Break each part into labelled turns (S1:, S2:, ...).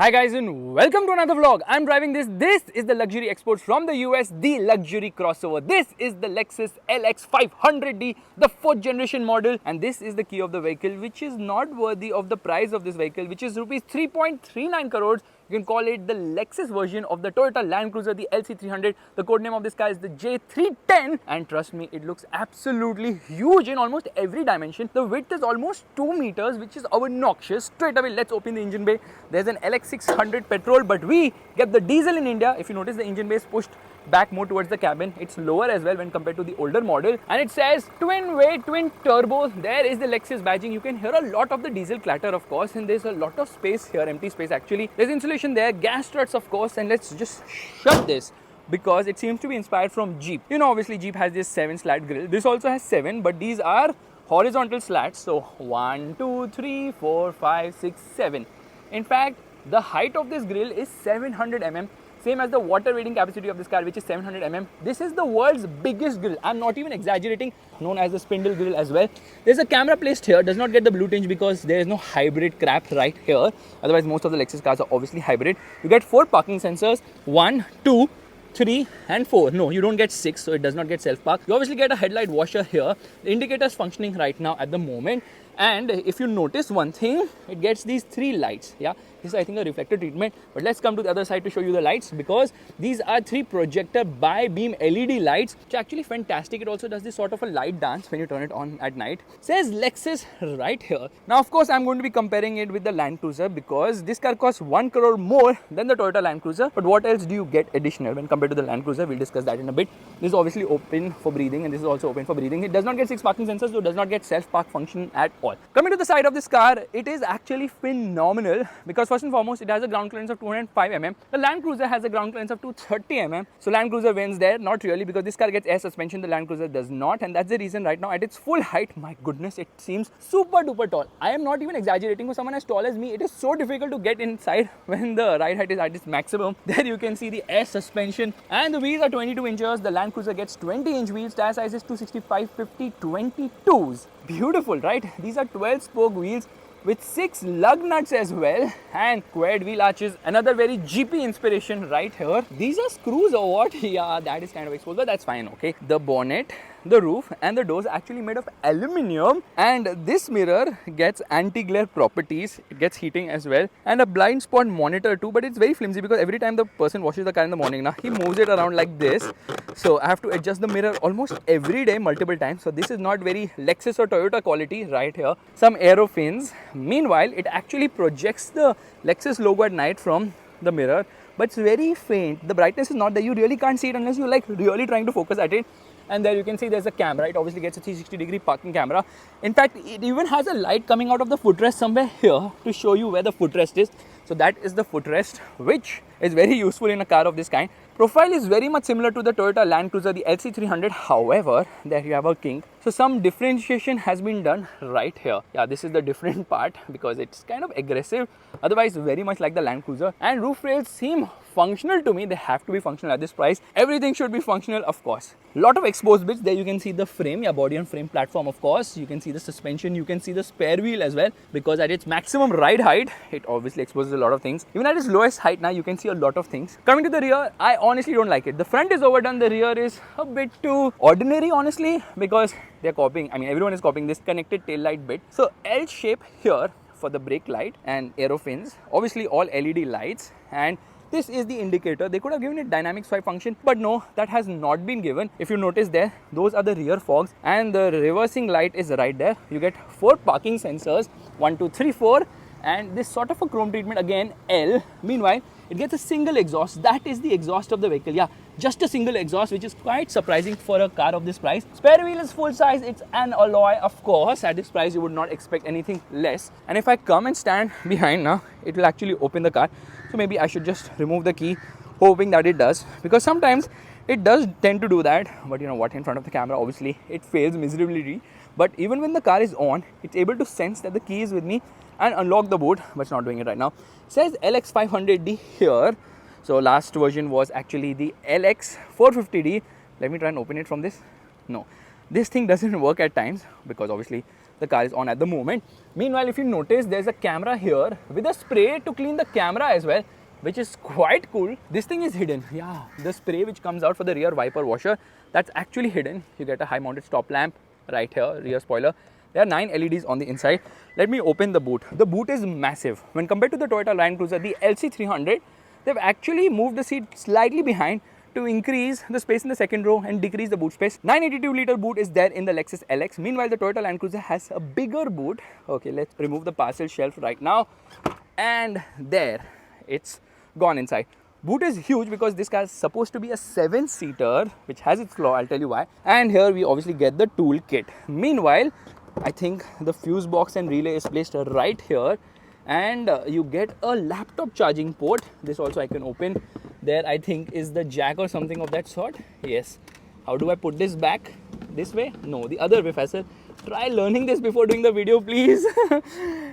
S1: Hi guys and welcome to another vlog. I'm driving this. This is the luxury export from the US, the luxury crossover. This is the Lexus LX 500D, the 4th generation model, and this is the key of the vehicle, which is not worthy of the price of this vehicle, which is rupees 3.39 crores. You can call it the Lexus version of the Toyota Land Cruiser, the LC300. The code name of this car is the J310, and trust me, it looks absolutely huge in almost every dimension. The width is almost 2 meters, which is obnoxious. Straight away, let's open the engine bay. There's an LX 600 petrol, but we get the diesel in India. If you notice, the engine bay is pushed back more towards the cabin. It's lower as well when compared to the older model, and it says twin way, twin turbo. There is the Lexus badging. You can hear a lot of the diesel clatter, of course, and there's a lot of space here, empty space actually. There's insulation there, gas struts, of course, and let's just shut this because it seems to be inspired from Jeep. You know, obviously Jeep has this 7 slat grille. This also has 7, but these are horizontal slats. So 1, 2, 3, 4, 5, 6, 7. In fact, the height of this grille is 700 mm, same as the water weighting capacity of this car, which is 700 mm. This is the world's biggest grille. I'm not even exaggerating, known as the spindle grille as well. There's a camera placed here, does not get the blue tinge because there is no hybrid crap right here. Otherwise, most of the Lexus cars are obviously hybrid. You get 4 parking sensors, 1, 2, 3 and 4. No, you don't get 6, so it does not get self-park. You obviously get a headlight washer here. The indicator is functioning right now at the moment. And if you notice one thing, it gets these 3 lights. Yeah, this is I think a reflector treatment. But let's come to the other side to show you the lights, because these are 3 projector bi-beam LED lights, which are actually fantastic. It also does this sort of a light dance when you turn it on at night. Says Lexus right here. Now, of course, I'm going to be comparing it with the Land Cruiser because this car costs 1 crore more than the Toyota Land Cruiser. But what else do you get additional when compared to the Land Cruiser? We'll discuss that in a bit. This is obviously open for breathing, and this is also open for breathing. It does not get 6 parking sensors, so it does not get self-park function at all. Coming to the side of this car, it is actually phenomenal because first and foremost, it has a ground clearance of 205 mm. The Land Cruiser has a ground clearance of 230 mm. So Land Cruiser wins there, not really, because this car gets air suspension, the Land Cruiser does not, and that's the reason right now at its full height, my goodness, it seems super duper tall. I am not even exaggerating. For someone as tall as me, it is so difficult to get inside when the ride height is at its maximum. There you can see the air suspension, and the wheels are 22 inches. The Land Cruiser gets 20-inch wheels. Tire size is 265/50 22s. Beautiful, right? These are 12-spoke wheels with 6 lug nuts as well, and quad wheel arches, another very Jeepy inspiration right here. These are screws or what? Yeah, that is kind of exposed, but that's fine, okay. The bonnet, the roof and the doors actually made of aluminium, and this mirror gets anti-glare properties. It gets heating as well, and a blind spot monitor too, but it's very flimsy because every time the person washes the car in the morning, now he moves it around like this, so I have to adjust the mirror almost every day, multiple times. So this is not very Lexus or Toyota quality right here. Some aero fins. Meanwhile, it actually projects the Lexus logo at night from the mirror, but it's very faint. The brightness is not there. You really can't see it unless you're like really trying to focus at it. And there you can see there's a camera. It obviously gets a 360-degree parking camera. In fact, it even has a light coming out of the footrest somewhere here to show you where the footrest is. So that is the footrest, which is very useful in a car of this kind. Profile is very much similar to the Toyota Land Cruiser, the LC300. However, there you have a kink. So some differentiation has been done right here. Yeah, this is the different part because it's kind of aggressive. Otherwise, very much like the Land Cruiser. And roof rails seem functional to me. They have to be functional at this price. Everything should be functional, of course. Lot of exposed bits. There you can see the frame, yeah, body and frame platform, of course. You can see the suspension. You can see the spare wheel as well, because at its maximum ride height, it obviously exposes a lot of things. Even at its lowest height now, you can see a lot of things. Coming to the rear, I honestly don't like it. The front is overdone. The rear is a bit too ordinary, honestly, because they're copying. I mean, everyone is copying this connected tail light bit. So L shape here for the brake light and aero fins. Obviously all LED lights, and this is the indicator. They could have given it dynamic swipe function, but no, that has not been given. If you notice there, those are the rear fogs, and the reversing light is right there. You get 4 parking sensors, 1, 2, 3, 4, and this sort of a chrome treatment again, L. Meanwhile, it gets a single exhaust. That is the exhaust of the vehicle. Yeah, just a single exhaust, which is quite surprising for a car of this price. Spare wheel is full size. It's an alloy, of course. At this price, you would not expect anything less. And if I come and stand behind now, it will actually open the car. So maybe I should just remove the key, hoping that it does, because sometimes it does tend to do that. But you know what, in front of the camera, obviously it fails miserably. But even when the car is on, it's able to sense that the key is with me and unlock the boot, but it's not doing it right now. It says LX 500D here. So last version was actually the LX 450D. Let me try and open it from this. No, this thing doesn't work at times because obviously the car is on at the moment. Meanwhile, if you notice, there's a camera here with a spray to clean the camera as well, which is quite cool. This thing is hidden. Yeah, the spray which comes out for the rear wiper washer, that's actually hidden. You get a high mounted stop lamp right here, rear spoiler. There are 9 LEDs on the inside. Let me open the boot. The boot is massive. When compared to the Toyota Land Cruiser, the LC300, they've actually moved the seat slightly behind to increase the space in the second row and decrease the boot space. 982-liter boot is there in the Lexus LX. Meanwhile, the Toyota Land Cruiser has a bigger boot. Okay, let's remove the parcel shelf right now. And there, it's gone inside. Boot is huge because this car is supposed to be a 7-seater, which has its flaw, I'll tell you why. And here we obviously get the tool kit. Meanwhile, I think the fuse box and relay is placed right here, and you get a laptop charging port. This also I can open. There I think is the jack or something of that sort. Yes. How do I put this back? This way? No, the other way, Faisal. Try learning this before doing the video, please.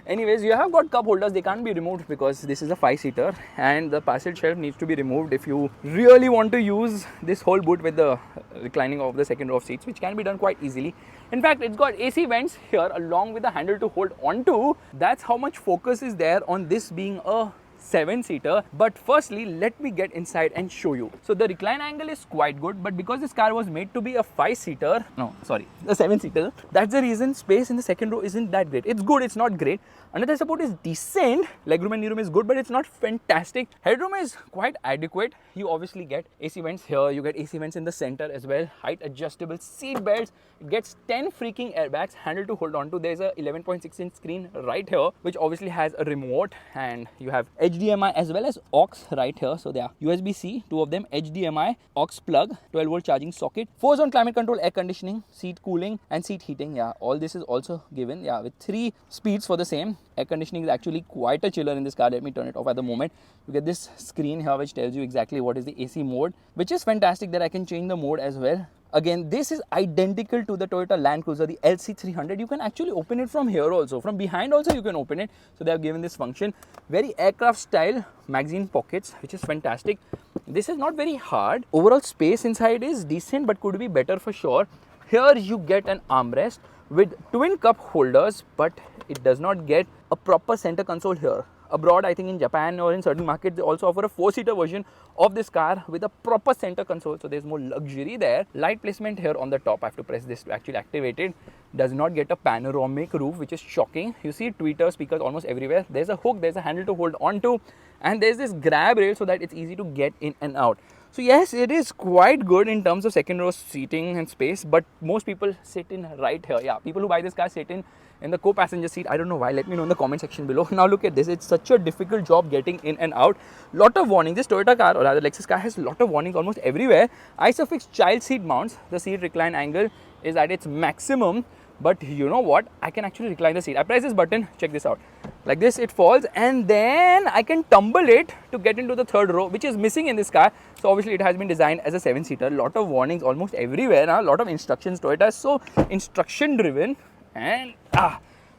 S1: Anyways, you have got cup holders. They can't be removed because this is a 5-seater, and the parcel shelf needs to be removed if you really want to use this whole boot with the reclining of the second row of seats, which can be done quite easily. In fact, it's got AC vents here along with the handle to hold onto. That's how much focus is there on this being a 7-seater. But firstly, let me get inside and show you. So the recline angle is quite good, but because this car was made to be a 5-seater, no, sorry, a 7-seater, that's the reason space in the second row isn't that great. It's good, it's not great. Under support is decent. Legroom and kneeroom is good, but it's not fantastic. Headroom is quite adequate. You obviously get AC vents here. You get AC vents in the center as well. Height adjustable seat belts. It gets 10 freaking airbags. Handle to hold on to. There's a 11.6-inch screen right here, which obviously has a remote, and you have HDMI as well as aux right here. So there are USB-C, 2 of them, HDMI, aux plug, 12-volt charging socket, 4-zone climate control, air conditioning, seat cooling, and seat heating. Yeah, all this is also given. Yeah, with 3 speeds for the same. Air conditioning is actually quite a chiller in this car. Let me turn it off at the moment. You get this screen here which tells you exactly what is the AC mode, which is fantastic that I can change the mode as well. Again, this is identical to the Toyota Land Cruiser, the LC300. You can actually open it from here also. From behind also you can open it. So they have given this function. Very aircraft style magazine pockets, which is fantastic. This is not very hard. Overall space inside is decent, but could be better for sure. Here you get an armrest with twin cup holders, but it does not get a proper center console here. Abroad, I think in Japan or in certain markets, they also offer a 4-seater version of this car with a proper center console. So there's more luxury there. Light placement here on the top. I have to press this to actually activate it. Does not get a panoramic roof, which is shocking. You see tweeter speakers almost everywhere. There's a hook, there's a handle to hold onto, and there's this grab rail so that it's easy to get in and out. So yes, it is quite good in terms of second row seating and space, but most people sit in right here. Yeah, people who buy this car sit in the co-passenger seat. I don't know why. Let me know in the comment section below. Now look at this. It's such a difficult job getting in and out. Lot of warnings. This Toyota car, or rather Lexus car, has a lot of warnings almost everywhere. ISOFIX child seat mounts. The seat recline angle is at its maximum. But you know what? I can actually recline the seat. I press this button. Check this out. Like this, it falls, and then I can tumble it to get into the third row, which is missing in this car. So obviously it has been designed as a 7-seater. Lot of warnings almost everywhere now. Lot of instructions. Toyota is so instruction driven. And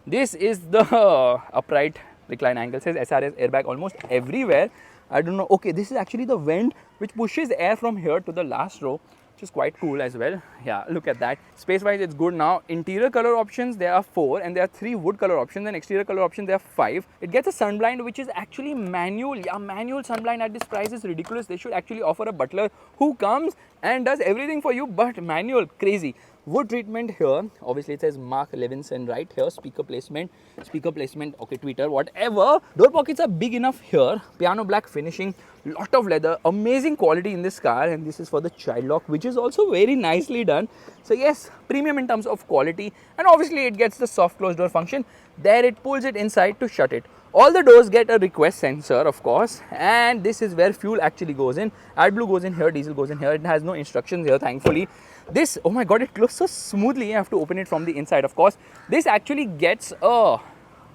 S1: this is the upright recline angle. Says SRS airbag almost everywhere. I don't know. Okay, this is actually the vent which pushes air from here to the last row, which is quite cool as well. Yeah, look at that. Space wise, it's good. Now interior color options, there are 4, and there are 3 wood color options, and exterior color options, there are 5. It gets a sunblind which is actually manual. Yeah, manual sunblind at this price is ridiculous. They should actually offer a butler who comes and does everything for you, but manual, crazy. Wood treatment here, obviously it says Mark Levinson right here. Speaker placement, okay, tweeter, whatever. Door pockets are big enough here. Piano black finishing, lot of leather, amazing quality in this car, and this is for the child lock, which is also very nicely done. So yes, premium in terms of quality, and obviously it gets the soft close door function. There it pulls it inside to shut it. All the doors get a request sensor, of course, and this is where fuel actually goes in. AdBlue goes in here, diesel goes in here. It has no instructions here, thankfully. This, oh my god, it closes so smoothly. You have to open it from the inside, of course. This actually gets a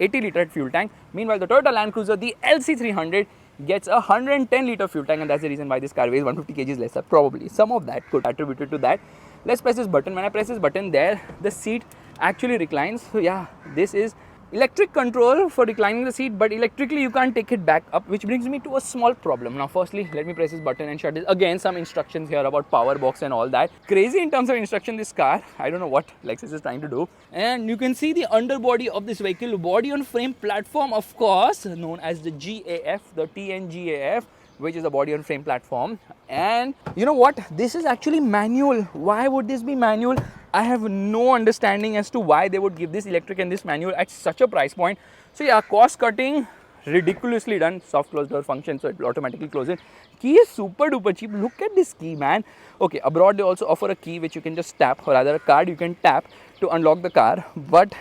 S1: 80-liter fuel tank. Meanwhile, the Toyota Land Cruiser, the LC300, gets a 110-liter fuel tank, and that's the reason why this car weighs 150 kgs lesser. Probably some of that could attribute it to that. Let's press this button. When I press this button, there the seat actually reclines. So yeah, this is electric control for reclining the seat, but electrically you can't take it back up, which brings me to a small problem. Now firstly, let me press this button and shut it. Again, some instructions here about power box and all that. Crazy in terms of instruction, this car. I don't know what Lexus is trying to do. And you can see the underbody of this vehicle, body on frame platform, of course, known as the GAF, the TNGAF, which is a body on frame platform. And you know what, this is actually manual. Why would this be manual? I have no understanding as to why they would give this electric and this manual at such a price point. So yeah, cost cutting, ridiculously done. Soft close door function, so it will automatically close it. Key is super duper cheap. Look at this key, man. Okay, abroad they also offer a key which you can just tap, or rather a card you can tap to unlock the car. But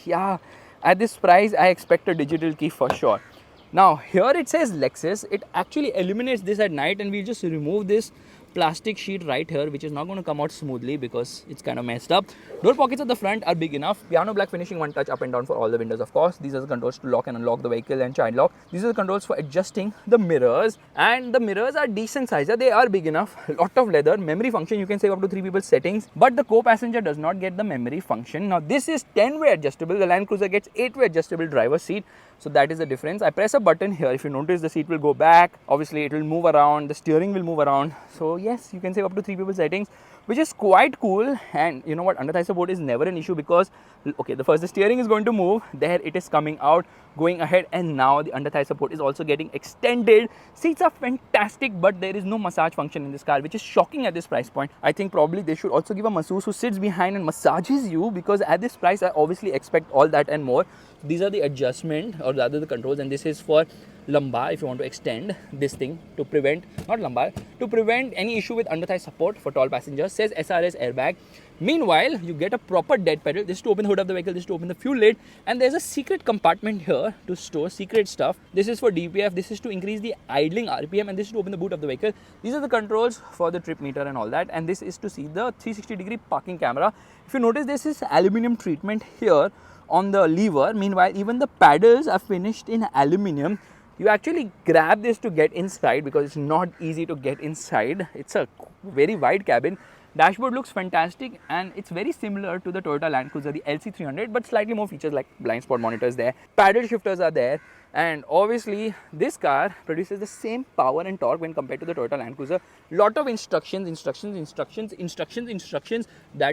S1: yeah, at this price I expect a digital key for sure. Now here it says Lexus. It actually eliminates this at night, and we just remove this plastic sheet right here, which is not going to come out smoothly because it's kind of messed up. Door pockets at the front are big enough. Piano black finishing, one touch up and down for all the windows, of course. These are the controls to lock and unlock the vehicle and child lock. These are the controls for adjusting the mirrors, and the mirrors are decent size. They are big enough. A lot of leather. Memory function, you can save up to 3 people's settings, but the co-passenger does not get the memory function. Now this is 10-way adjustable. The Land Cruiser gets 8-way adjustable driver's seat. So that is the difference. I press a button here. If you notice, the seat will go back. Obviously, it will move around. The steering will move around. So yes, you can save up to 3 people's settings, which is quite cool. And you know what? Under thigh support is never an issue because, okay, the steering is going to move. There it is coming out, going ahead, and now the under thigh support is also getting extended. Seats are fantastic, but there is no massage function in this car, which is shocking at this price point. I think probably they should also give a masseuse who sits behind and massages you, because at this price I obviously expect all that and more. These are the adjustment, or rather the controls, and this is for lumbar if you want to extend this thing to prevent, not lumbar, to prevent any issue with under thigh support for tall passengers. Says SRS airbag. Meanwhile, you get a proper dead pedal. This is to open the hood of the vehicle, this is to open the fuel lid, and there's a secret compartment here to store secret stuff. This is for DPF, this is to increase the idling RPM, and this is to open the boot of the vehicle. These are the controls for the trip meter and all that, and this is to see the 360-degree parking camera. If you notice, this is aluminum treatment here on the lever. Meanwhile, even the paddles are finished in aluminum. You actually grab this to get inside because it's not easy to get inside. It's a very wide cabin. Dashboard looks fantastic, and it's very similar to the Toyota Land Cruiser, the LC300, but slightly more features like blind spot monitors there. Paddle shifters are there, and obviously this car produces the same power and torque when compared to the Toyota Land Cruiser. Lot of instructions. That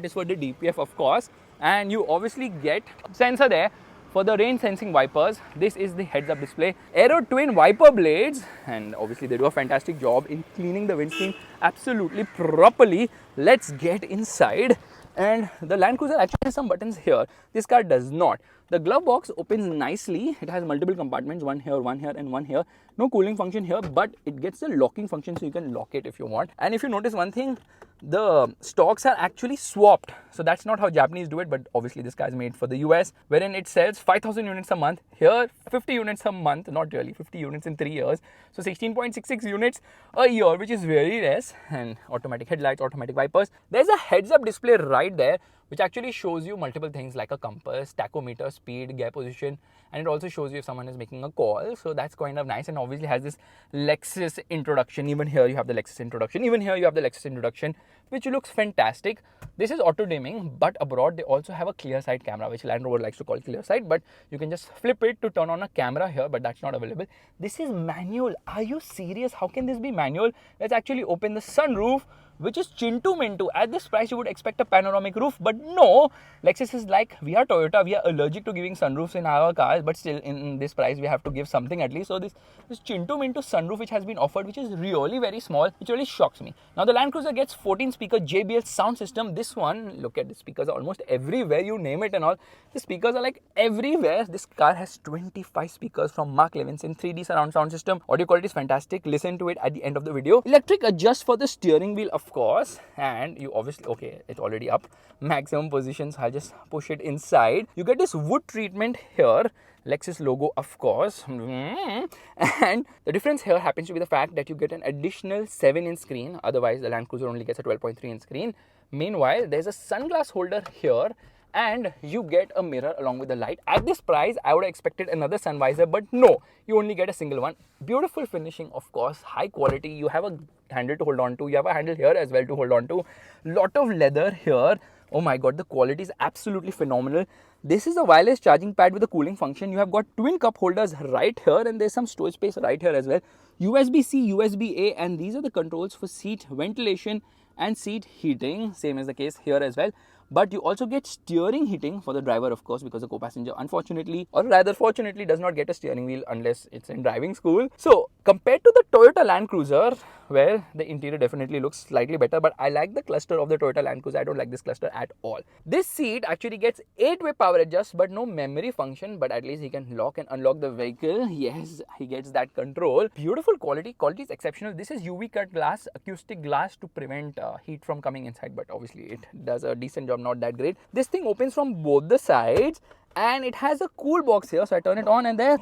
S1: is for the DPF, of course, and you obviously get sensor there for the rain sensing wipers. This is the heads up display. Aero twin wiper blades, and obviously they do a fantastic job in cleaning the windscreen absolutely properly. Let's get inside. And the Land Cruiser actually has some buttons here. This car does not. The glove box opens nicely. It has multiple compartments, one here, and one here. No cooling function here, but it gets the locking function, so you can lock it if you want. And if you notice one thing, the stocks are actually swapped. So that's not how Japanese do it, but obviously this car is made for the US, wherein it sells 5,000 units a month. Here, 50 units a month, not really, 50 units in 3 years. So 16.66 units a year, which is very less. And automatic headlights, automatic wipers. There's a heads-up display right there, which actually shows you multiple things like a compass, tachometer, speed, gear position, and it also shows you if someone is making a call. So that's kind of nice, and obviously has this Lexus introduction. Even here you have the Lexus introduction. Even here you have the Lexus introduction, which looks fantastic. This is auto dimming, but abroad they also have a clear side camera, which Land Rover likes to call clear side, but you can just flip it to turn on a camera here, but that's not available. This is manual. Are you serious? How can this be manual? Let's actually open the sunroof, which is Chintu Mintu. At this price, you would expect a panoramic roof, but no. Lexus is like, we are Toyota, we are allergic to giving sunroofs in our cars, but still in this price, we have to give something at least. So this Chintu Mintu sunroof, which has been offered, which is really very small, which really shocks me. Now the Land Cruiser gets 14-speaker JBL sound system. This one, look at the speakers, are almost everywhere, you name it and all. The speakers are like everywhere. This car has 25 speakers from Mark Levinson 3D surround sound system. Audio quality is fantastic. Listen to it at the end of the video. Electric adjust for the steering wheel, of course, and you obviously, okay, it's already up, maximum positions. I'll just push it inside. You get this wood treatment here, Lexus logo, of course, and the difference here happens to be the fact that you get an additional 7-inch screen. Otherwise the Land Cruiser only gets a 12.3-inch screen. Meanwhile, there's a sunglass holder here, and you get a mirror along with the light. At this price, I would have expected another sun visor, but no, you only get a single one. Beautiful finishing, of course, high quality. You have a handle to hold on to. You have a handle here as well to hold on to. Lot of leather here. Oh my god, the quality is absolutely phenomenal. This is a wireless charging pad with a cooling function. You have got twin cup holders right here, and there's some storage space right here as well. USB-C, USB-A, and these are the controls for seat ventilation and seat heating. Same as the case here as well. But you also get steering heating for the driver, of course, because the co-passenger, unfortunately, or rather fortunately, does not get a steering wheel unless it's in driving school. So compared to the Toyota Land Cruiser, well, the interior definitely looks slightly better, but I like the cluster of the Toyota Land Cruiser. I don't like this cluster at all. This seat actually gets 8-way power adjust, but no memory function, but at least he can lock and unlock the vehicle. Yes, he gets that control. Beautiful quality. Quality is exceptional. This is UV cut glass, acoustic glass to prevent heat from coming inside, but obviously it does a decent job, not that great. This thing opens from both the sides, and it has a cool box here, so I turn it on and there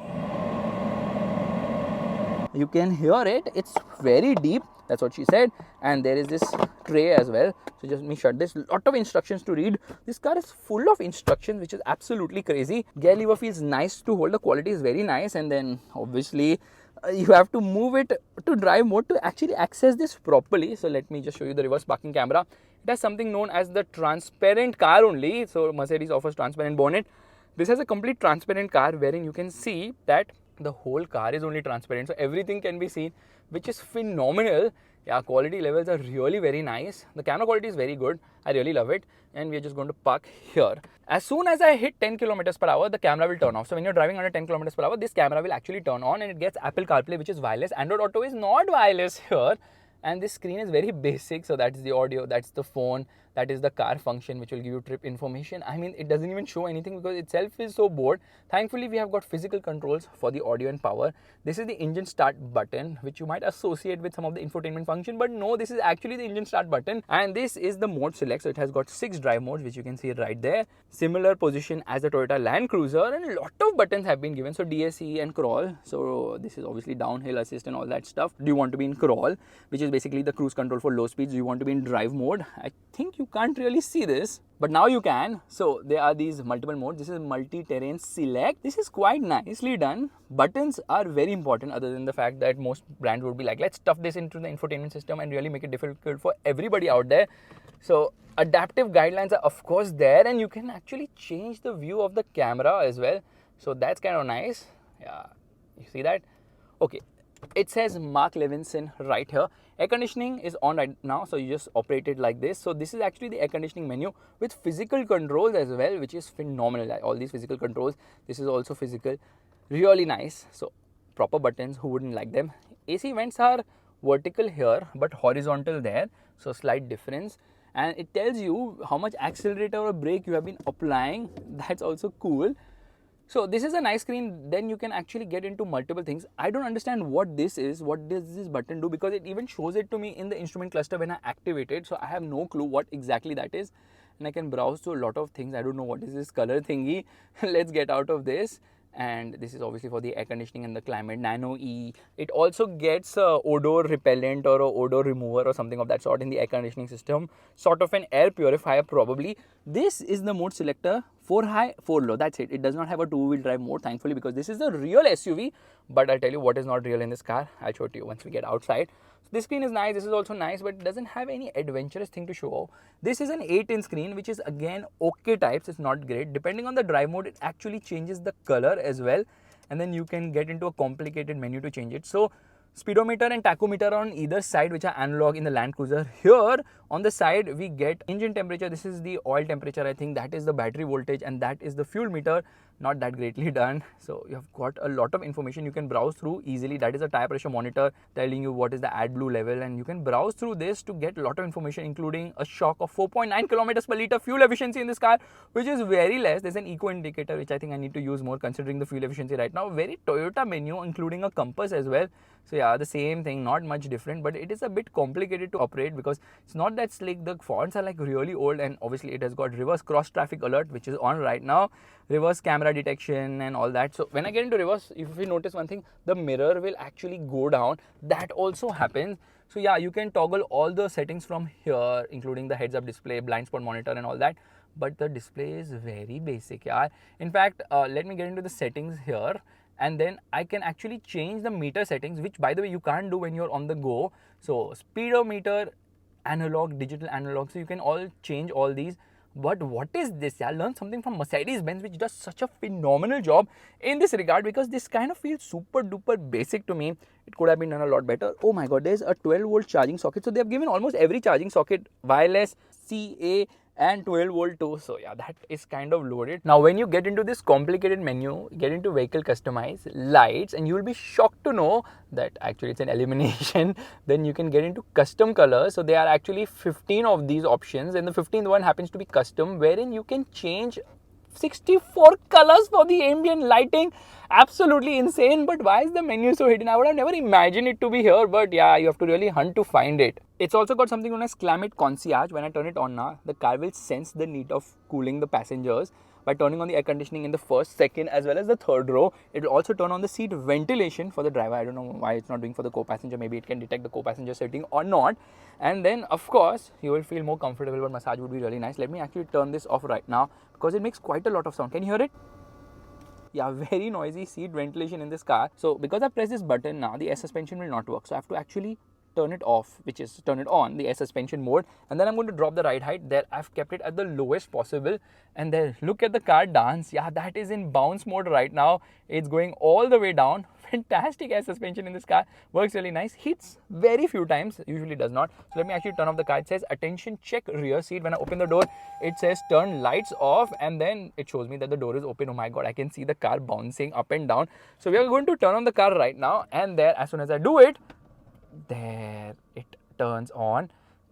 S1: you can hear it. It's very deep, that's what she said. And there is this tray as well, so just let me shut this. Lot of instructions to read. This car is full of instructions, which is absolutely crazy. Gear lever feels nice to hold, the quality is very nice. And then obviously you have to move it to drive mode to actually access this properly. So let me just show you the reverse parking camera. It has something known as the transparent car only, so Mercedes offers transparent bonnet. This has a complete transparent car wherein you can see that the whole car is only transparent, so everything can be seen, which is phenomenal. Yeah, quality levels are really very nice. The camera quality is very good. I really love it. And we are just going to park here. As soon as I hit 10 kilometers per hour, the camera will turn off. So when you're driving under 10 kilometers per hour, this camera will actually turn on, and it gets Apple CarPlay, which is wireless. Android Auto is not wireless here. And this screen is very basic. So that's the audio, that's the phone, that is the car function, which will give you trip information. I mean, it doesn't even show anything because itself is so bored. Thankfully, we have got physical controls for the audio and power. This is the engine start button, which you might associate with some of the infotainment function, but no, this is actually the engine start button. And this is the mode select. So it has got 6 drive modes, which you can see right there. Similar position as the Toyota Land Cruiser, and a lot of buttons have been given. So DSE and crawl. So this is obviously downhill assist and all that stuff. Do you want to be in crawl, which is basically the cruise control for low speeds? Do you want to be in drive mode? I think you can't really see this, but now you can. So there are these multiple modes. This is multi-terrain select. This is quite nicely done. Buttons are very important, other than the fact that most brands would be like, let's stuff this into the infotainment system and really make it difficult for everybody out there. So adaptive guidelines are of course there, and you can actually change the view of the camera as well. So that's kind of nice. Yeah, you see that? Okay. It says Mark Levinson right here. Air conditioning is on right now, so you just operate it like this. So this is actually the air conditioning menu with physical controls as well, which is phenomenal. All these physical controls. This is also physical. Really nice. So proper buttons, who wouldn't like them? AC vents are vertical here, but horizontal there. So slight difference. And it tells you how much accelerator or brake you have been applying. That's also cool. So this is a nice screen. Then you can actually get into multiple things. I don't understand what this is. What does this button do? Because it even shows it to me in the instrument cluster when I activate it. So I have no clue what exactly that is. And I can browse to a lot of things. I don't know what is this color thingy. Let's get out of this. And this is obviously for the air conditioning and the climate. Nano E. It also gets odor repellent or a odor remover or something of that sort in the air conditioning system. Sort of an air purifier probably. This is the mode selector. 4 high, 4 low. That's it. It does not have a 2-wheel drive mode, thankfully, because this is the real SUV. But I'll tell you what is not real in this car. I'll show it to you once we get outside. So this screen is nice. This is also nice, but it doesn't have any adventurous thing to show. This is an 8-inch screen, which is again okay types. It's not great. Depending on the drive mode, it actually changes the color as well. And then you can get into a complicated menu to change it. So speedometer and tachometer on either side, which are analog in the Land Cruiser. Here on the side we get engine temperature. This is the oil temperature, I think. That is the battery voltage, and that is the fuel meter. Not that greatly done. So you have got a lot of information you can browse through easily. That is a tire pressure monitor telling you what is the AdBlue level, and you can browse through this to get a lot of information, including a shock of 4.9 kilometers per liter fuel efficiency in this car, which is very less. There's an eco indicator, which I think I need to use more considering the fuel efficiency right now. Very Toyota menu, including a compass as well. So yeah, the same thing, not much different, but it is a bit complicated to operate because it's not that slick. The fonts are like really old, and obviously it has got reverse cross traffic alert, which is on right now, reverse camera detection and all that. So when I get into reverse, if you notice one thing, the mirror will actually go down. That also happens. So yeah, you can toggle all the settings from here, including the heads-up display, blind spot monitor and all that. But the display is very basic, yeah. In fact, let me get into the settings here. And then I can actually change the meter settings, which by the way you can't do when you're on the go. So speedometer, analog, digital analog, so you can all change all these. But what is this? I learned something from Mercedes-Benz, which does such a phenomenal job in this regard, because this kind of feels super duper basic to me. It could have been done a lot better. Oh my god, there's a 12-volt charging socket. So they have given almost every charging socket, wireless, CA, and 12 volt too. So yeah, that is kind of loaded. Now when you get into this complicated menu, get into vehicle customize, lights, and you will be shocked to know that actually it's an elimination. Then you can get into custom colors. So there are actually 15 of these options, and the 15th one happens to be custom, wherein you can change 64 colors for the ambient lighting. Absolutely insane. But why is the menu so hidden? I would have never imagined it to be here, but yeah, you have to really hunt to find it. It's also got something known as Climate Concierge. When I turn it on now, the car will sense the need of cooling the passengers by turning on the air conditioning in the first, second, as well as the third row. It will also turn on the seat ventilation for the driver. I don't know why it's not doing for the co-passenger. Maybe it can detect the co-passenger sitting or not. And then, of course, you will feel more comfortable, but massage would be really nice. Let me actually turn this off right now because it makes quite a lot of sound. Can you hear it? Yeah, very noisy seat ventilation in this car. So because I press this button now, the air suspension will not work. So I have to actually turn it off, which is turn it on, the air suspension mode, and then I'm going to drop the ride height. There I've kept it at the lowest possible, and then look at the car dance. Yeah, that is in bounce mode right now. It's going all the way down. Fantastic air suspension in this car, works really nice. Hits very few times, usually does not. So let me actually turn off the car. It says attention, check rear seat. When I open the door, it says turn lights off, and then it shows me that the door is open. Oh my god, I can see the car bouncing up and down. So we are going to turn on the car right now, and there, as soon as I do it, there it turns on.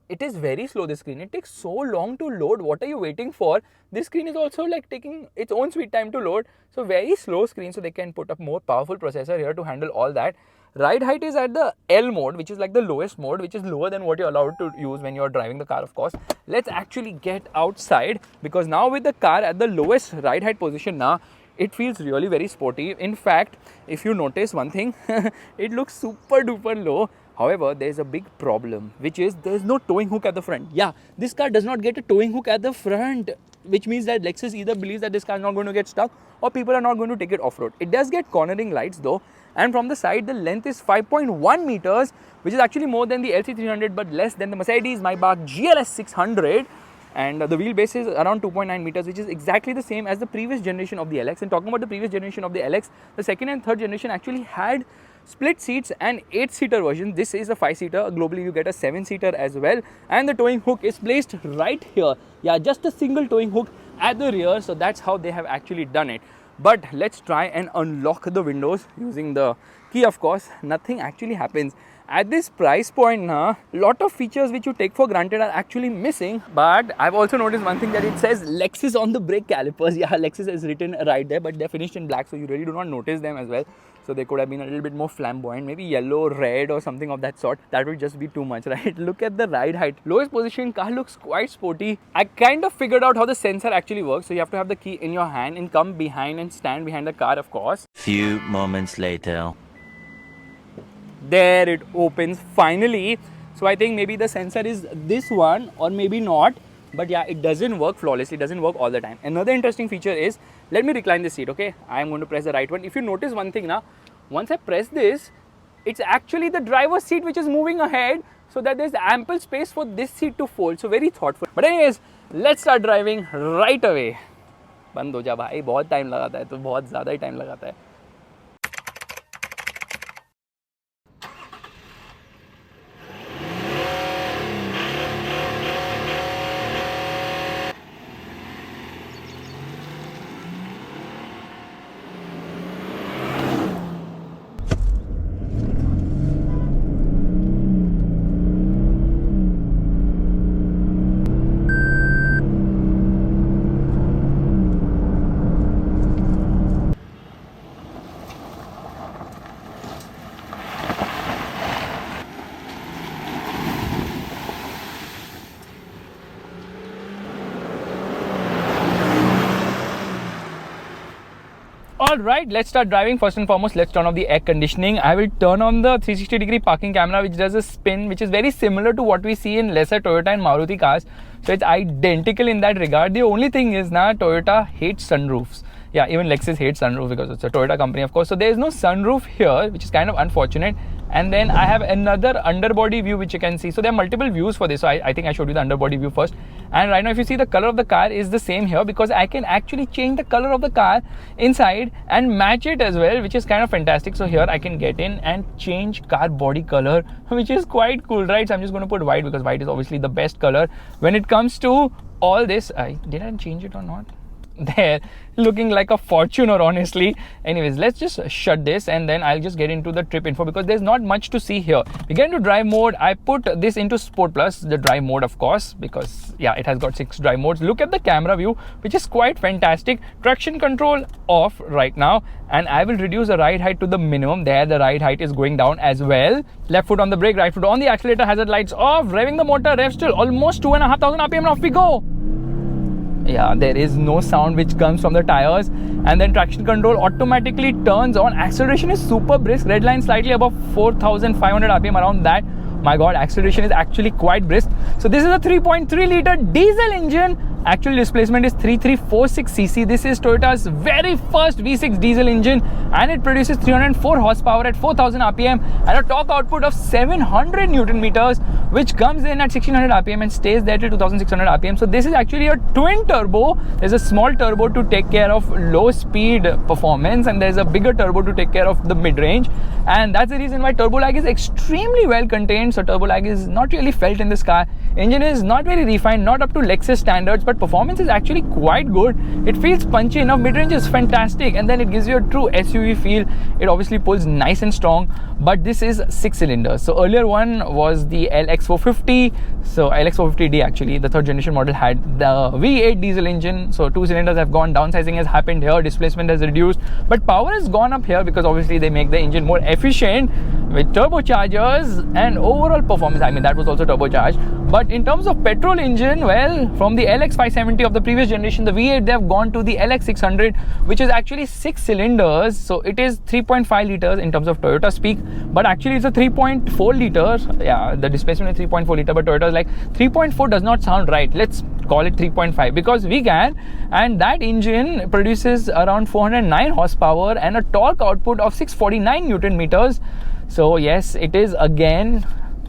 S1: It is very slow, this screen. It takes so long to load. What are you waiting for? This screen is also like taking its own sweet time to load. So very slow screen, so they can put up more powerful processor here to handle all that. Ride height is at the L mode, which is like the lowest mode, which is lower than what you're allowed to use when you're driving the car, of course. Let's actually get outside, because now with the car at the lowest ride height position now, it feels really very sporty. In fact, if you notice one thing, it looks super duper low. However, there is a big problem, which is there is no towing hook at the front. Yeah, this car does not get a towing hook at the front, which means that Lexus either believes that this car is not going to get stuck or people are not going to take it off-road. It does get cornering lights though, and from the side the length is 5.1 meters, which is actually more than the LC300 but less than the Mercedes Maybach GLS 600. And the wheelbase is around 2.9 meters, which is exactly the same as the previous generation of the LX. And talking about the previous generation of the LX, the second and third generation actually had split seats and 8-seater version. This is a 5-seater. Globally, you get a 7-seater as well. And the towing hook is placed right here. Yeah, just a single towing hook at the rear. So that's how they have actually done it. But let's try and unlock the windows using the key, of course. Nothing actually happens. At this price point now, lot of features which you take for granted are actually missing. But I've also noticed one thing, that it says Lexus on the brake calipers. Yeah, Lexus is written right there, but they're finished in black, so you really do not notice them as well. So they could have been a little bit more flamboyant, maybe yellow, red or something of that sort. That would just be too much, right? Look at the ride height. Lowest position car looks quite sporty. I kind of figured out how the sensor actually works. So you have to have the key in your hand and come behind and stand behind the car, of course.
S2: Few moments later.
S1: There it opens finally. So I think maybe the sensor is this one or maybe not. But yeah, it doesn't work flawlessly. It doesn't work all the time. Another interesting feature is, let me recline the seat, okay? I'm going to press the right one. If you notice one thing now, once I press this, it's actually the driver's seat which is moving ahead, so that there's ample space for this seat to fold. So very thoughtful. But anyways, let's start driving right away. बंद हो जा भाई, बहुत time लगाता है, तो बहुत ज़्यादा ही टाइम लगाता है. Alright, let's start driving. First and foremost, let's turn off the air conditioning. I will turn on the 360-degree parking camera, which does a spin, which is very similar to what we see in lesser Toyota and Maruti cars. So it's identical in that regard. The only thing is now Toyota hates sunroofs. Yeah, even Lexus hates sunroof because it's a Toyota company, of course. So there is no sunroof here, which is kind of unfortunate. And then I have another underbody view which you can see. So there are multiple views for this. So I think I showed you the underbody view first. And right now if you see, the color of the car is the same here, because I can actually change the color of the car inside and match it as well, which is kind of fantastic. So here I can get in and change car body color, which is quite cool, right? So I'm just going to put white, because white is obviously the best color when it comes to all this. Did I change it or not? There, looking like a Fortuner, honestly. Anyways, let's just shut this and then I'll just get into the trip info, because there's not much to see here. We get into drive mode. I put this into Sport Plus, the drive mode, of course, because yeah, it has got 6 drive modes. Look at the camera view, which is quite fantastic. Traction control off right now, and I will reduce the ride height to the minimum. There, the ride height is going down as well. Left foot on the brake, right foot on the accelerator, hazard lights off, revving the motor, rev still almost 2,500 RPM, and off we go. Yeah, there is no sound which comes from the tires. And then traction control automatically turns on. Acceleration is super brisk. Red line slightly above 4,500 RPM, around that. My god, acceleration is actually quite brisk. So this is a 3.3 liter diesel engine. Actual displacement is 3346 cc. This is Toyota's very first V6 diesel engine, and it produces 304 horsepower at 4000 RPM and a torque output of 700 Newton meters, which comes in at 1600 RPM and stays there till 2600 RPM. So this is actually a twin turbo. There's a small turbo to take care of low speed performance, and there's a bigger turbo to take care of the mid-range. And that's the reason why turbo lag is extremely well contained. So turbo lag is not really felt in this car. Engine is not very refined, not up to Lexus standards, but performance is actually quite good. It feels punchy enough. Mid-range is fantastic, and then it gives you a true SUV feel. It obviously pulls nice and strong, but this is 6 cylinders. So earlier one was the LX 450. So LX 450D, actually, the 3rd generation model, had the V8 diesel engine. So 2 cylinders have gone. Downsizing has happened here. Displacement has reduced, but power has gone up here, because obviously they make the engine more efficient with turbochargers and overall performance. I mean, that was also turbocharged. But in terms of petrol engine, well, from the LX 570 of the previous generation, the V8, they have gone to the LX 600, which is actually 6 cylinders. So it is 3.5 liters in terms of Toyota speak, but actually it's a 3.4 liters. Yeah, the displacement is 3.4 liter, but Toyota is like 3.4 does not sound right. Let's call it 3.5, because we can. And that engine produces around 409 horsepower and a torque output of 649 Newton meters. So yes, it is again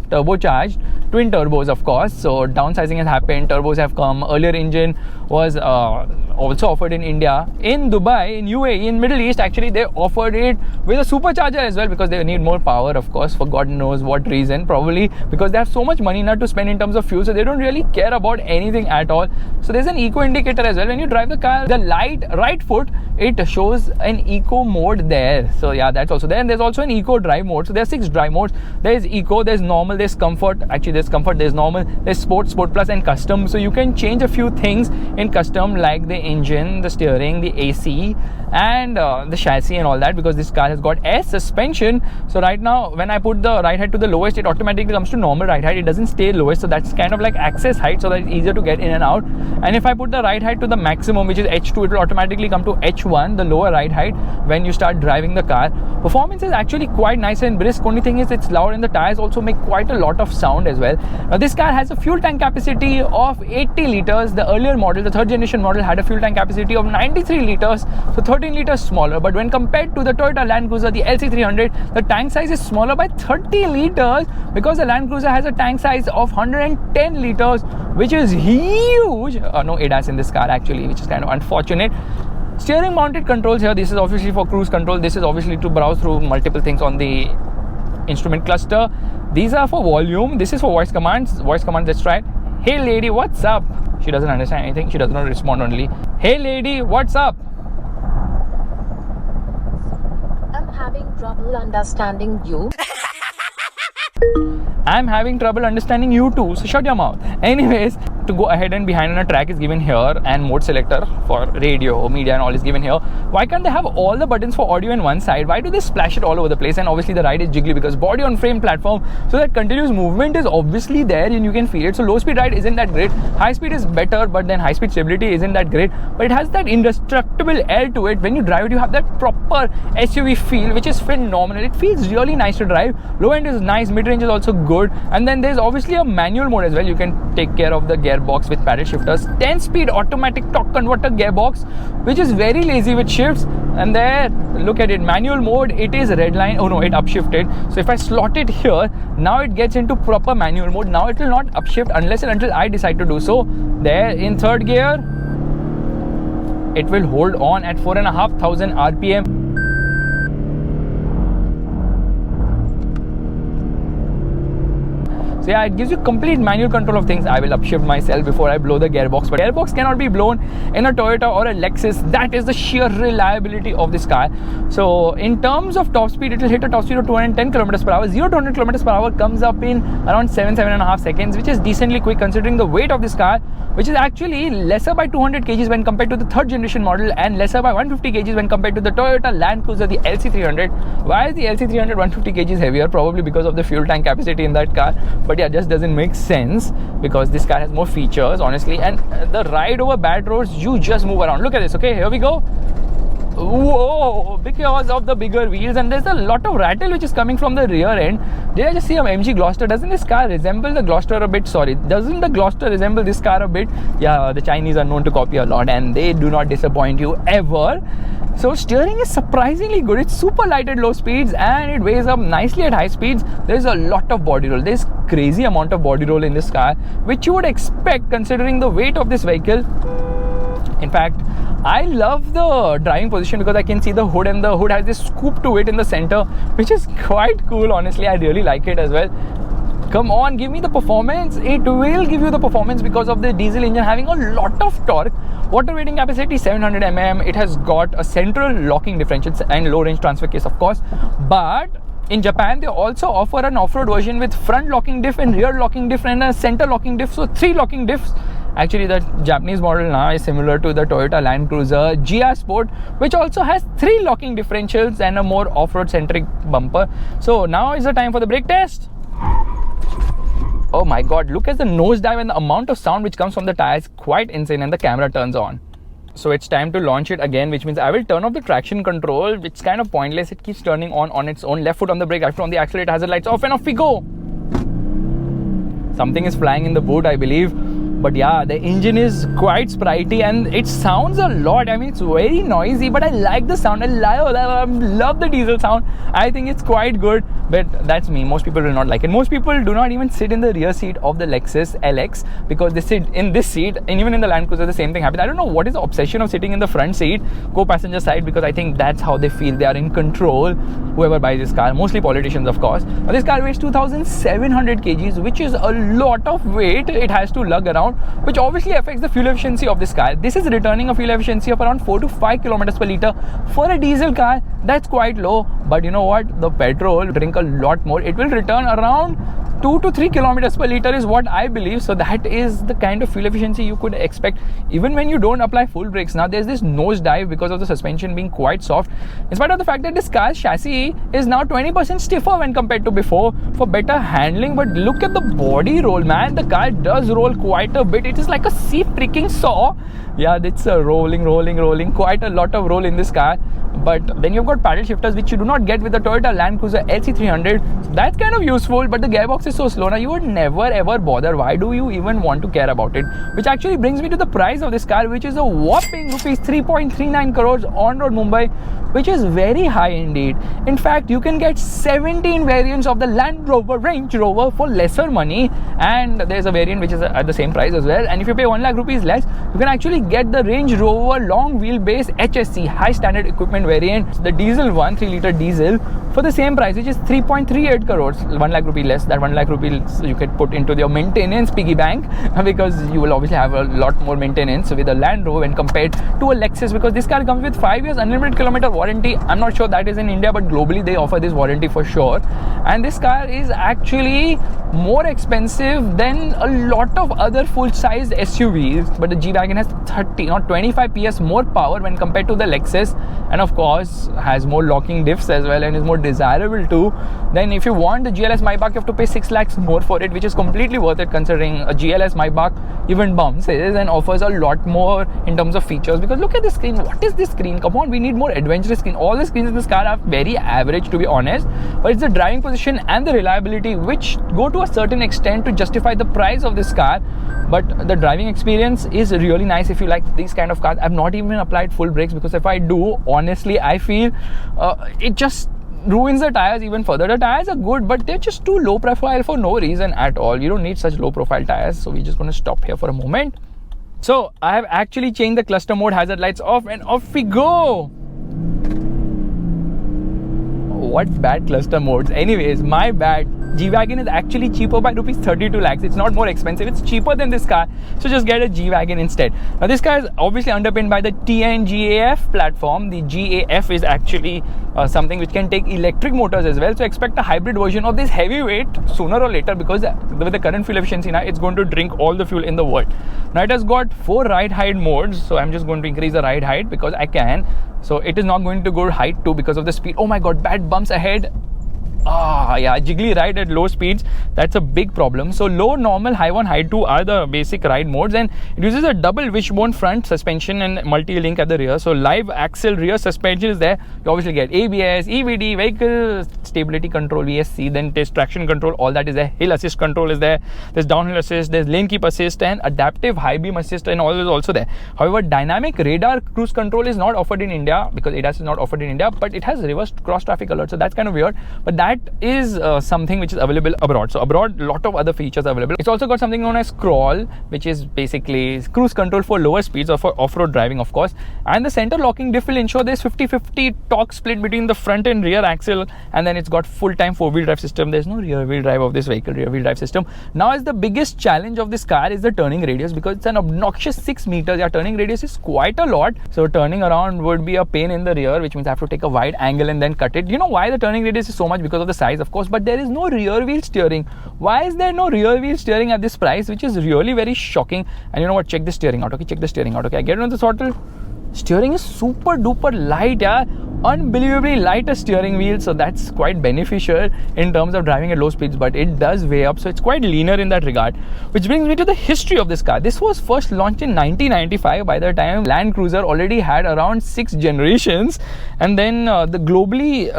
S1: turbocharged, twin turbos, of course. So downsizing has happened, turbos have come. Earlier engine was also offered in India, in Dubai, in UAE, in Middle East. Actually, they offered it with a supercharger as well, because they need more power, of course, for God knows what reason. Probably because they have so much money now to spend in terms of fuel, so they don't really care about anything at all. So there's an eco indicator as well. When you drive the car, the right foot, it shows an eco mode there. So yeah, that's also there. And there's also an eco drive mode. So there's 6 drive modes. There's eco, there's normal, there's comfort. Actually, there's comfort, there's normal, there's sport, sport plus, and custom. So you can change a few things in custom, like the engine, the steering, the AC, and the chassis and all that, because this car has got air suspension. So right now, when I put the ride height to the lowest, it automatically comes to normal ride height. It doesn't stay lowest, so that's kind of like access height, so that it's easier to get in and out. And if I put the ride height to the maximum, which is H2, it will automatically come to H1, the lower ride height, when you start driving the car. Performance is actually quite nice and brisk. Only thing is it's loud, and the tires also make quite a lot of sound as well. Now this car has a fuel tank capacity of 80 liters. The earlier model, the 3rd generation model, had a fuel tank capacity of 93 liters, so 13 liters smaller. But when compared to the Toyota Land Cruiser, the LC300, the tank size is smaller by 30 liters, because the Land Cruiser has a tank size of 110 liters, which is huge. No ADAS in this car actually, which is kind of unfortunate. Steering mounted controls here. This is obviously for cruise control. This is obviously to browse through multiple things on the instrument cluster. These are for volume. This is for voice commands. Voice commands, let's try it. Hey lady, what's up? She doesn't understand anything. She does not respond only. Hey lady, what's up?
S3: I'm having trouble understanding you.
S1: I'm having trouble understanding you too, so shut your mouth. Anyways, to go ahead and behind on a track is given here, and mode selector for radio, media and all is given here. Why can't they have all the buttons for audio in one side? Why do they splash it all over the place? And obviously the ride is jiggly, because body on frame platform, so that continuous movement is obviously there and you can feel it. So low speed ride isn't that great. High speed is better, but then high speed stability isn't that great. But it has that indestructible air to it. When you drive it, you have that proper SUV feel, which is phenomenal. It feels really nice to drive. Low end is nice, mid range is also good. And then there's obviously a manual mode as well. You can take care of the gearbox with paddle shifters. 10-speed automatic torque converter gearbox, which is very lazy with shifts. and there, look at it, manual mode, it is red line. Oh no, it upshifted. So if I slot it here, now it gets into proper manual mode. Now it will not upshift unless and until I decide to do so. There in third gear, it will hold on at 4,500 RPM. So yeah, it gives you complete manual control of things. I will upshift myself before I blow the gearbox, but gearbox cannot be blown in a Toyota or a Lexus. That is the sheer reliability of this car. So in terms of top speed, it will hit a top speed of 210 km per hour. 0 to 100 km per hour comes up in around 7.5 seconds, which is decently quick considering the weight of this car, which is actually lesser by 200 kgs when compared to the third generation model and lesser by 150 kgs when compared to the Toyota Land Cruiser, the LC300. Why is the LC300 150 kgs heavier? Probably because of the fuel tank capacity in that car. But yeah, just doesn't make sense because this car has more features, honestly. And the ride over bad roads, you just move around. Look at this. Okay, here we go. Whoa, because of the bigger wheels, and there's a lot of rattle which is coming from the rear end. Did I just see an MG Gloster? Doesn't this car resemble the Gloster a bit? Sorry, doesn't the Gloster resemble this car a bit? Yeah, the Chinese are known to copy a lot and they do not disappoint you ever. So steering is surprisingly good. It's super light at low speeds and it weighs up nicely at high speeds. There's a lot of body roll. There's crazy amount of body roll in this car, which you would expect considering the weight of this vehicle. In fact, I love the driving position because I can see the hood, and the hood has this scoop to it in the center, which is quite cool. Honestly, I really like it as well. Come on, give me the performance. It will give you the performance because of the diesel engine having a lot of torque. Water weighting capacity 700 mm. It has got a central locking differential and low range transfer case, of course. But in Japan, they also offer an off-road version with front locking diff and rear locking diff and a center locking diff. So 3 locking diffs. Actually, the Japanese model now is similar to the Toyota Land Cruiser GR Sport, which also has 3 locking differentials and a more off-road centric bumper. So now is the time for the brake test. Oh my god, look at the nosedive and the amount of sound which comes from the tires. Quite insane, and the camera turns on. So it's time to launch it again, which means I will turn off the traction control, which is kind of pointless. It keeps turning on its own. Left foot on the brake, right foot on the accelerator, hazard lights off, and off we go. Something is flying in the boot, I believe. But yeah, the engine is quite sprightly and it sounds a lot. I mean, it's very noisy, but I like the sound. I love the diesel sound. I think it's quite good, but that's me. Most people will not like it. Most people do not even sit in the rear seat of the Lexus LX because they sit in this seat, and even in the Land Cruiser, the same thing happens. I don't know what is the obsession of sitting in the front seat, co-passenger side, because I think that's how they feel they are in control, whoever buys this car, mostly politicians, of course. Now, this car weighs 2,700 kgs, which is a lot of weight it has to lug around, which obviously affects the fuel efficiency of this car. This is returning a fuel efficiency of around 4 to 5 kilometers per liter for a diesel car. That's quite low, but you know what, the petrol drink a lot more. It will return around 2 to 3 kilometers per liter is what I believe. So that is the kind of fuel efficiency you could expect even when you don't apply full brakes. Now there's this nose dive because of the suspension being quite soft, in spite of the fact that this car's chassis is now 20% stiffer when compared to before for better handling. But look at the body roll, man. The car does roll quite a bit. It is like a sea freaking saw. Yeah, it's a rolling, quite a lot of roll in this car. But then you've got paddle shifters, which you do not get with the Toyota Land Cruiser LC300. So that's kind of useful, but the gearbox is so slow. Now you would never ever bother. Why do you even want to care about it? Which actually brings me to the price of this car, which is a whopping rupees 3.39 crores on road Mumbai, which is very high indeed. In fact, you can get 17 variants of the Land Rover Range Rover for lesser money, and there's a variant which is at the same price as well. And if you pay 1 lakh rupees less, you can actually get the Range Rover long wheelbase HSC high standard equipment variant, the diesel one, 3 liter diesel, for the same price, which is 3.38 crores, 1 lakh rupee less. That 1 lakh rupees you can put into your maintenance piggy bank, because you will obviously have a lot more maintenance with a Land Rover when compared to a Lexus, because this car comes with 5 years unlimited kilometer warranty. I'm not sure that is in India, but globally they offer this warranty for sure. And this car is actually more expensive than a lot of other full-sized SUVs, but the G-Wagon has 25 PS more power when compared to the Lexus, and of course has more locking diffs as well and is more desirable too. Then if you want the GLS Maybach, you have to pay 6 lakhs more for it, which is completely worth it considering a GLS Maybach even bounces and offers a lot more in terms of features. Because look at this screen. What is this screen? Come on, we need more adventurous screen. All the screens in this car are very average, to be honest, but it's the driving position and the reliability which go to a certain extent to justify the price of this car. But the driving experience is really nice if you like these kind of cars. I've not even applied full brakes, because if I do, honestly, personally I feel it just ruins the tires even further. The tires are good, but they're just too low profile for no reason at all. You don't need such low profile tires. So we're just going to stop here for a moment. So I have actually changed the cluster mode, hazard lights off, and off we go. What bad cluster modes. Anyways, my bad. G-Wagon is actually cheaper by rupees 32 lakhs. It's not more expensive. It's cheaper than this car. So just get a G-Wagon instead. Now this car is obviously underpinned by the TNGAF platform. The GAF is actually something which can take electric motors as well. So expect a hybrid version of this heavyweight sooner or later, because with the current fuel efficiency now, it's going to drink all the fuel in the world. Now it has got 4 ride height modes. So I'm just going to increase the ride height because I can. So it is not going to go height 2 because of the speed. Oh my god, bad bumps ahead. Yeah, jiggly ride at low speeds. That's a big problem. So low, normal, high 1, high 2 are the basic ride modes, and it uses a double wishbone front suspension and multi-link at the rear. So live axle rear suspension is there. You obviously get ABS, EVD, vehicle stability control, VSC, then there's traction control, all that is there. Hill assist control is there. There's downhill assist, there's lane keep assist, and adaptive high beam assist, and all is also there. However, dynamic radar cruise control is not offered in India because ADAS is not offered in India, but it has reverse cross traffic alert. So that's kind of weird. But that is something which is available abroad. So abroad, a lot of other features are available. It's also got something known as crawl, which is basically cruise control for lower speeds or for off-road driving, of course. And the center locking diff will ensure there's 50-50 torque split between the front and rear axle. And then it's got full-time 4-wheel drive system. There's no rear-wheel drive of this vehicle, rear-wheel drive system. Now, as the biggest challenge of this car is the turning radius, because it's an obnoxious 6 meters. Yeah, turning radius is quite a lot. So turning around would be a pain in the rear, which means I have to take a wide angle and then cut it. You know why the turning radius is so much? Because of the size, of course, but there is no rear wheel steering. Why is there no rear wheel steering at this price, which is really very shocking? And you know what, check the steering out. Okay, check the steering out. Okay, I get it on the throttle. Steering is super duper light, yeah. Unbelievably lighter steering wheel, so that's quite beneficial in terms of driving at low speeds, but it does weigh up, so it's quite leaner in that regard. Which brings me to the history of this car. This was first launched in 1995. By the time Land Cruiser already had around 6 generations, and then globally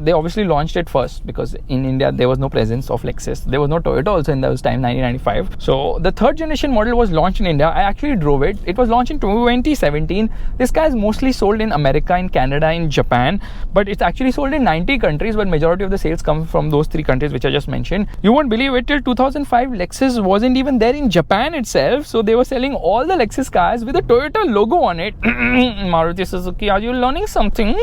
S1: they obviously launched it first because in India there was no presence of Lexus. There was no Toyota also in those time, 1995. So the 3rd generation model was launched in India. I actually drove it. It was launched in 2017. This car is mostly sold in America, in Canada, in Japan, but it's actually sold in 90 countries, but majority of the sales come from those 3 countries which I just mentioned. You won't believe it, till 2005 Lexus wasn't even there in Japan itself, so they were selling all the Lexus cars with a Toyota logo on it. Maruti Suzuki, are you learning something?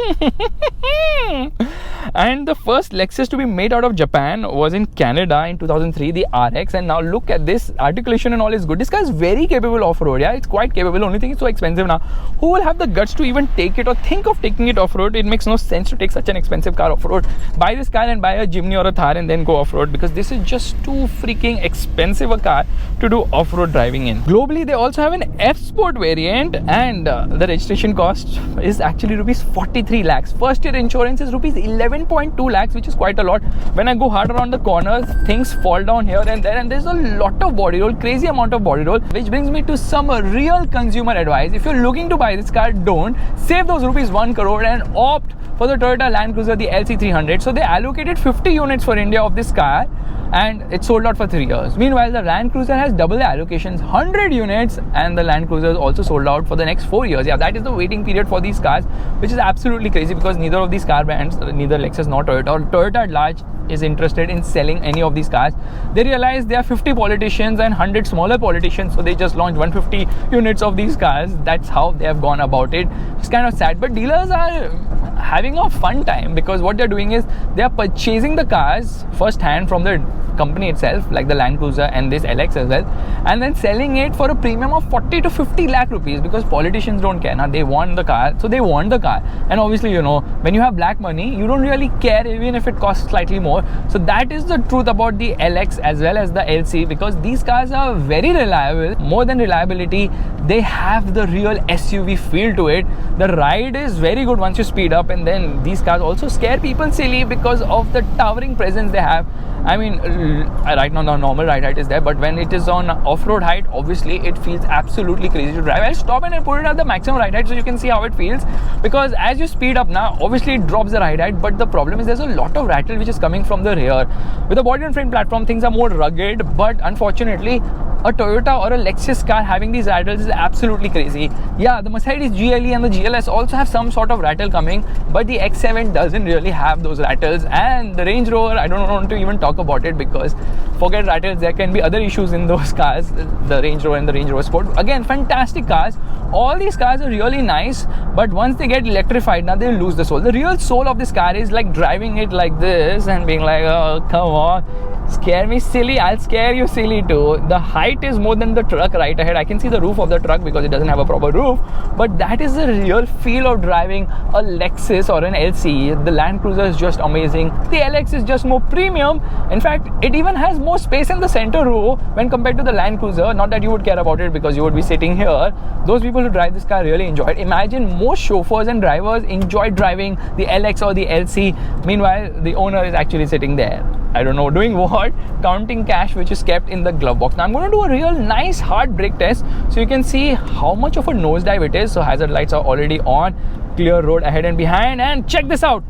S1: And the first Lexus to be made out of Japan was in Canada in 2003, the RX. And now look at this, articulation and all is good. This car is very capable off-road. Yeah, it's quite capable. Only thing is so expensive now. Who will have the guts to even take it or think of taking it off-road? It makes no sense to take such an expensive car off-road. Buy this car and buy a Jimny or a Thar and then go off-road, because this is just too freaking expensive a car to do off-road driving in. Globally, they also have an F-Sport variant, and the registration cost is actually rupees 43 lakhs. First year insurance is rupees 11.2 lakhs, which is quite a lot. When I go hard around the corners, things fall down here and there, and there's a lot of body roll, crazy amount of body roll, which brings me to some real consumer advice. If you're looking to buy this car, don't. Save those rupees 1 crore and opt for the Toyota Land Cruiser, the LC300. So they allocated 50 units for India of this car, and it sold out for 3 years. Meanwhile, the Land Cruiser has double the allocations, 100 units, and the Land Cruiser is also sold out for the next 4 years. Yeah, that is the waiting period for these cars, which is absolutely crazy, because neither of these car brands, neither Lexus nor Toyota, or Toyota at large, is interested in selling any of these cars. They realize there are 50 politicians and 100 smaller politicians, so they just launched 150 units of these cars. That's how they have gone about it. It's kind of sad, but dealers are having a fun time, because what they're doing is they are purchasing the cars first hand from the company itself, like the Land Cruiser and this LX as well, and then selling it for a premium of 40 to 50 lakh rupees, because politicians don't care. Now they want the car, so they want the car. And obviously, you know, when you have black money, you don't really care even if it costs slightly more. So that is the truth about the LX as well as the LC, because these cars are very reliable. More than reliability, they have the real SUV feel to it. The ride is very good once you speed up, and then these cars also scare people silly because of the towering presence they have. I mean, right now the normal ride height is there, but when it is on off-road height, obviously it feels absolutely crazy to drive. I'll stop and put it at the maximum ride height so you can see how it feels, because as you speed up now, obviously it drops the ride height, but the problem is there's a lot of rattle which is coming from the rear. With the body and frame platform, things are more rugged, but unfortunately a Toyota or a Lexus car having these rattles is absolutely crazy. Yeah, the Mercedes GLE and the GLS also have some sort of rattle coming, but the X7 doesn't really have those rattles. And the Range Rover, I don't want to even talk about it, because forget rattles, there can be other issues in those cars, the Range Rover and the Range Rover Sport. Again, fantastic cars. All these cars are really nice, but once they get electrified, now they'll lose the soul. The real soul of this car is like driving it like this and being like, oh, come on, scare me silly, I'll scare you silly too. The height is more than the truck right ahead. I can see the roof of the truck because it doesn't have a proper roof, but that is the real feel of driving a Lexus or an LC. The Land Cruiser is just amazing. The LX is just more premium. In fact, it even has more space in the center row when compared to the Land Cruiser. Not that you would care about it because you would be sitting here. Those people who drive this car really enjoy it. Imagine most chauffeurs and drivers enjoy driving the LX or the LC. Meanwhile, the owner is actually sitting there, I don't know doing what, counting cash which is kept in the glove box. Now I'm going to do a real nice hard brake test so you can see how much of a nosedive it is. So hazard lights are already on, clear road ahead and behind, and check this out.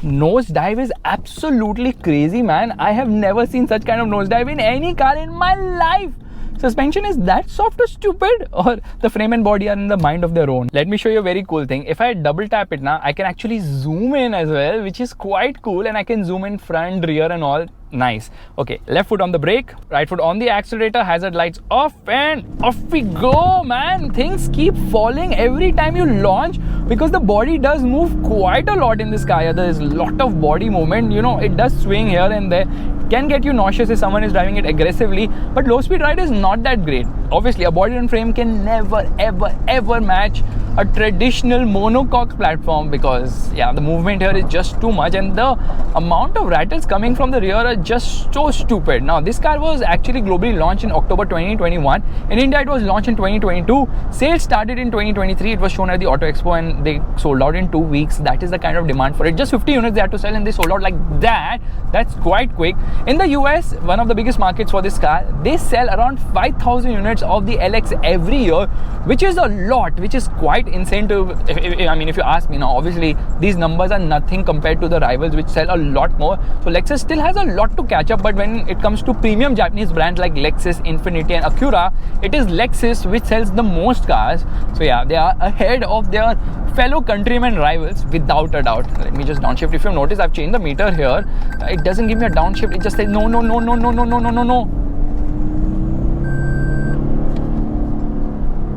S1: Nosedive is absolutely crazy, man. I have never seen such kind of nosedive in any car in my life. Suspension is that soft or stupid, or the frame and body are in the mind of their own? Let me show you a very cool thing. If I double tap it now, I can actually zoom in as well, which is quite cool, and I can zoom in front, rear and all. Nice. Okay, left foot on the brake, right foot on the accelerator, hazard lights off, and off we go, man. Things keep falling every time you launch because the body does move quite a lot in this car. There is a lot of body movement, you know, it does swing here and there. Can get you nauseous if someone is driving it aggressively, but low speed ride is not that great. Obviously, a body and frame can never ever match a traditional monocoque platform because yeah, the movement here is just too much, and the amount of rattles coming from the rear are just so stupid. Now this car was actually globally launched in October 2021. In India it was launched in 2022. Sales started in 2023. It was shown at the Auto Expo and they sold out in 2 weeks. That is the kind of demand for it. Just 50 units they had to sell and they sold out like that. That's quite quick. In the US, one of the biggest markets for this car, they sell around 5,000 units of the LX every year, which is a lot, which is quite insane to, if you ask me. Now obviously these numbers are nothing compared to the rivals which sell a lot more. So Lexus still has a lot to catch up, but when it comes to premium Japanese brands like Lexus, Infiniti and Acura, it is Lexus which sells the most cars. So yeah, they are ahead of their fellow countrymen rivals without a doubt. Let me just downshift. If you notice, I've changed the meter here. It doesn't give me a downshift. It just says no.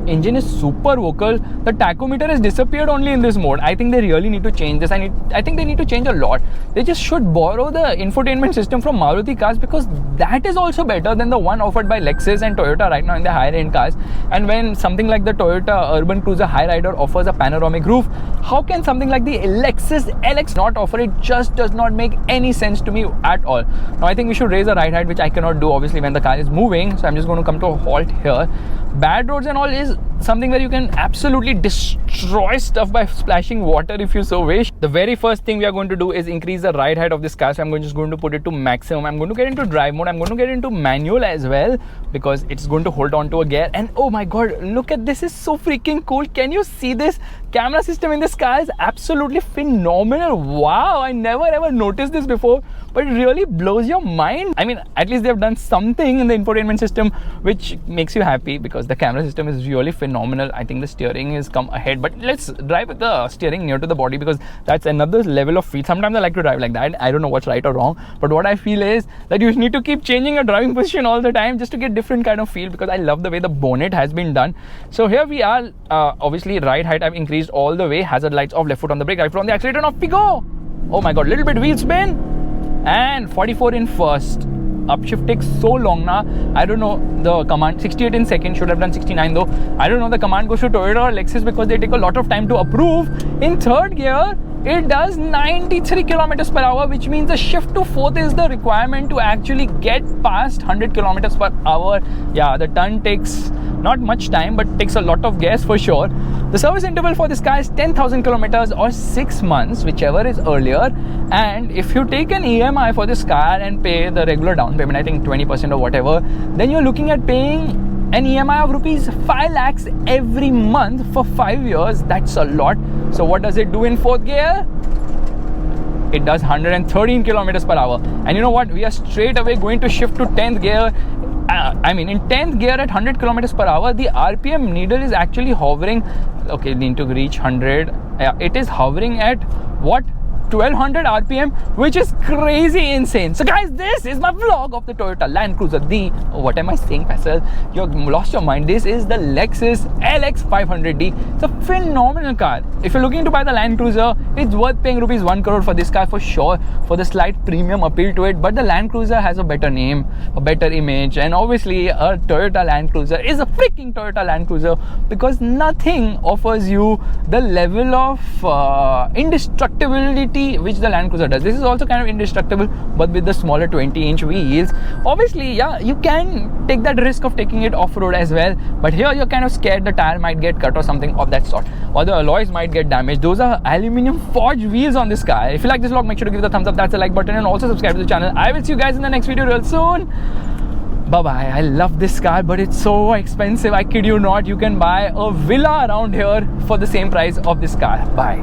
S1: Engine is super vocal. The tachometer has disappeared only in this mode. I think they really need to change this. I think they need to change a lot. They just should borrow the infotainment system from Maruti cars because that is also better than the one offered by Lexus and Toyota right now in the higher end cars. And when something like the Toyota Urban Cruiser Highrider offers a panoramic roof, how can something like the Lexus LX not offer it? Just does not make any sense to me at all. Now I think we should raise the ride height, which I cannot do obviously when the car is moving. So I'm just going to come to a halt here. Bad roads and all is something where you can absolutely destroy stuff by splashing water if you so wish. The very first thing we are going to do is increase the ride height of this car. So I'm just going to put it to maximum. I'm going to get into drive mode. I'm going to get into manual as well because it's going to hold on to a gear. And oh my god, look at this, is so freaking cool. Can you see this? Camera system in this car is absolutely phenomenal. Wow, I never ever noticed this before, but it really blows your mind. I mean, at least they've done something in the infotainment system which makes you happy because the camera system is really phenomenal. I think the steering is come ahead, but let's drive with the steering near to the body because that's another level of feel. Sometimes I like to drive like that. I don't know what's right or wrong, but what I feel is that you need to keep changing your driving position all the time just to get different kind of feel because I love the way the bonnet has been done. So here we are. Obviously ride height I've increased all the way. Hazard lights off, left foot on the brake, right foot on the accelerator, and off we go. Oh my god, little bit wheel spin and 44 in first. Upshift takes so long now. I don't know the command. 68 in second, should have done 69 though. I don't know the command goes to Toyota or Lexus because they take a lot of time to approve. In third gear, it does 93 kilometers per hour, which means the shift to fourth is the requirement to actually get past 100 kilometers per hour. Yeah, the turn takes not much time, but takes a lot of gas for sure. The service interval for this car is 10,000 kilometers or 6 months, whichever is earlier. And if you take an EMI for this car and pay the regular down payment, I think 20% or whatever, then you're looking at paying an EMI of rupees 5 lakhs every month for 5 years. That's a lot. So what does it do in fourth gear? it does 113 kilometers per hour. And you know what? We are straight away going to shift to 10th gear. In 10th gear at 100 kilometers per hour, the RPM needle is actually hovering. Okay, need to reach 100. It is hovering at what? 1200 RPM, which is crazy insane. So guys, this is my vlog of the Toyota Land Cruiser. What am I saying, Faisal? You lost your mind. This is the Lexus LX 500D. It's a phenomenal car. If you're looking to buy the Land Cruiser, it's worth paying rupees 1 crore for this car for sure, for the slight premium appeal to it. But the Land Cruiser has a better name, a better image, and obviously a Toyota Land Cruiser is a freaking Toyota Land Cruiser, because nothing offers you the level of indestructibility which the Land Cruiser does. This is also kind of indestructible, but with the smaller 20-inch wheels. Obviously, yeah, you can take that risk of taking it off-road as well, but here you're kind of scared the tire might get cut or something of that sort, or the alloys might get damaged. Those are aluminium forged wheels on this car. If you like this vlog, make sure to give it a thumbs up, that's the like button, and also subscribe to the channel. I will see you guys in the next video real soon. Bye bye. I love this car, but it's so expensive. I kid you not, you can buy a villa around here for the same price of this car. Bye.